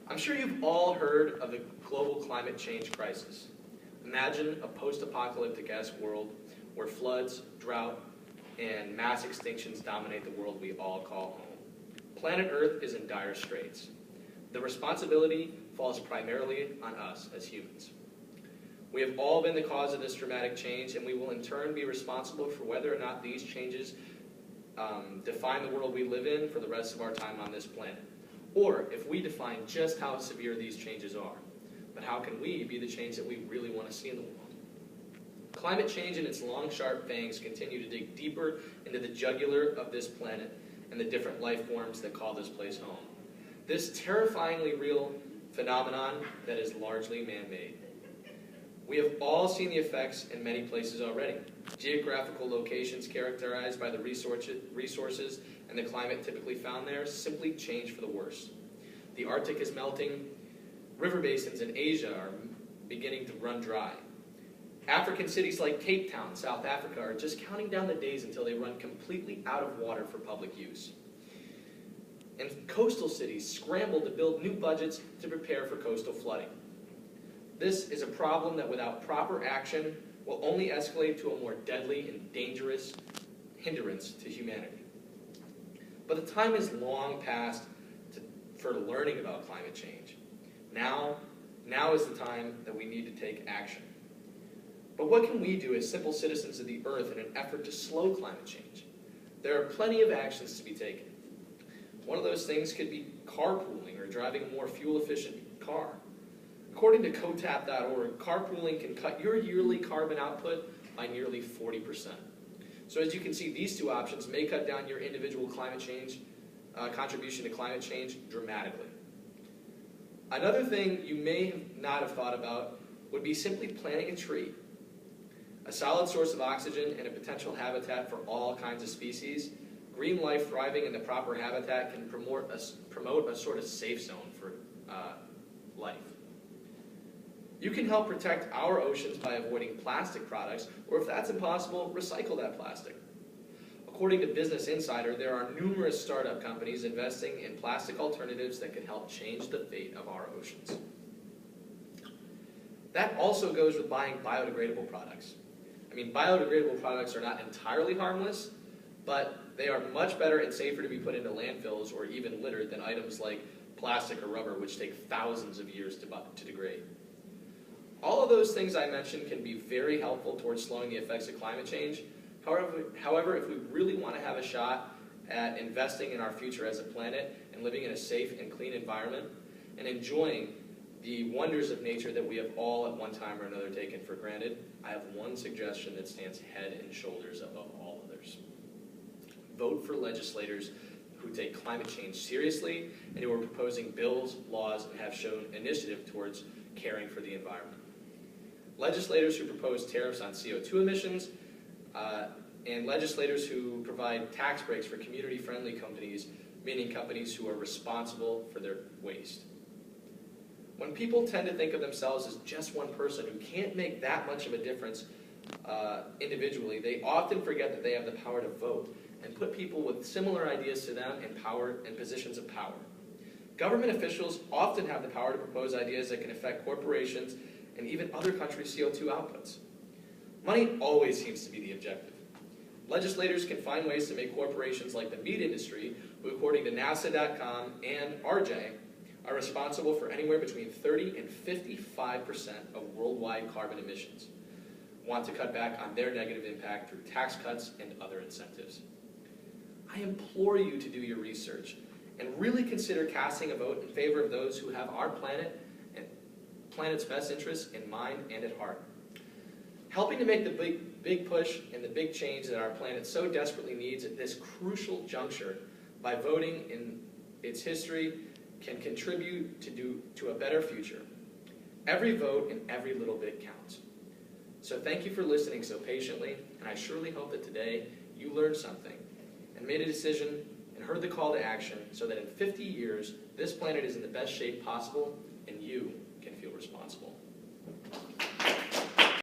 I'm sure you've all heard of the global climate change crisis. Imagine a post-apocalyptic-esque world where floods, drought, and mass extinctions dominate the world we all call home. Planet Earth is in dire straits. The responsibility falls primarily on us as humans. We have all been the cause of this dramatic change, and we will in turn be responsible for whether or not these changes define the world we live in for the rest of our time on this planet, or if we define just how severe these changes are. But how can we be the change that we really want to see in the world? Climate change and its long, sharp fangs continue to dig deeper into the jugular of this planet and the different life forms that call this place home. This terrifyingly real phenomenon that is largely man-made. We have all seen the effects in many places already. Geographical locations characterized by the resources and the climate typically found there simply change for the worse. The Arctic is melting. River basins in Asia are beginning to run dry. African cities like Cape Town, South Africa, are just counting down the days until they run completely out of water for public use. And coastal cities scramble to build new budgets to prepare for coastal flooding. This is a problem that without proper action will only escalate to a more deadly and dangerous hindrance to humanity. But the time is long past for learning about climate change. Now is the time that we need to take action. But what can we do as simple citizens of the Earth in an effort to slow climate change? There are plenty of actions to be taken. One of those things could be carpooling or driving a more fuel-efficient car. According to cotap.org, carpooling can cut your yearly carbon output by nearly 40%. So as you can see, these two options may cut down your individual climate change contribution to climate change dramatically. Another thing you may not have thought about would be simply planting a tree. A solid source of oxygen and a potential habitat for all kinds of species, green life thriving in the proper habitat can promote a sort of safe zone for life. You can help protect our oceans by avoiding plastic products, or if that's impossible, recycle that plastic. According to Business Insider, there are numerous startup companies investing in plastic alternatives that can help change the fate of our oceans. That also goes with buying biodegradable products. I mean, biodegradable products are not entirely harmless, but they are much better and safer to be put into landfills or even littered than items like plastic or rubber, which take thousands of years to degrade. All of those things I mentioned can be very helpful towards slowing the effects of climate change. However, if we really want to have a shot at investing in our future as a planet and living in a safe and clean environment and enjoying the wonders of nature that we have all at one time or another taken for granted, I have one suggestion that stands head and shoulders above all others. Vote for legislators who take climate change seriously and who are proposing bills, laws, and have shown initiative towards caring for the environment. Legislators who propose tariffs on CO2 emissions, and legislators who provide tax breaks for community-friendly companies, meaning companies who are responsible for their waste. When people tend to think of themselves as just one person who can't make that much of a difference individually, they often forget that they have the power to vote and put people with similar ideas to them in positions of power. Government officials often have the power to propose ideas that can affect corporations and even other countries' CO2 outputs. Money always seems to be the objective. Legislators can find ways to make corporations like the meat industry, who according to NASA.com and RJ, are responsible for anywhere between 30 and 55% of worldwide carbon emissions, want to cut back on their negative impact through tax cuts and other incentives. I implore you to do your research and really consider casting a vote in favor of those who have our planet and planet's best interests in mind and at heart. Helping to make the big push and the big change that our planet so desperately needs at this crucial juncture by voting in its history can contribute to a better future. Every vote and every little bit counts. So thank you for listening so patiently, and I surely hope that today you learned something and made a decision and heard the call to action so that in 50 years, this planet is in the best shape possible and you can feel responsible.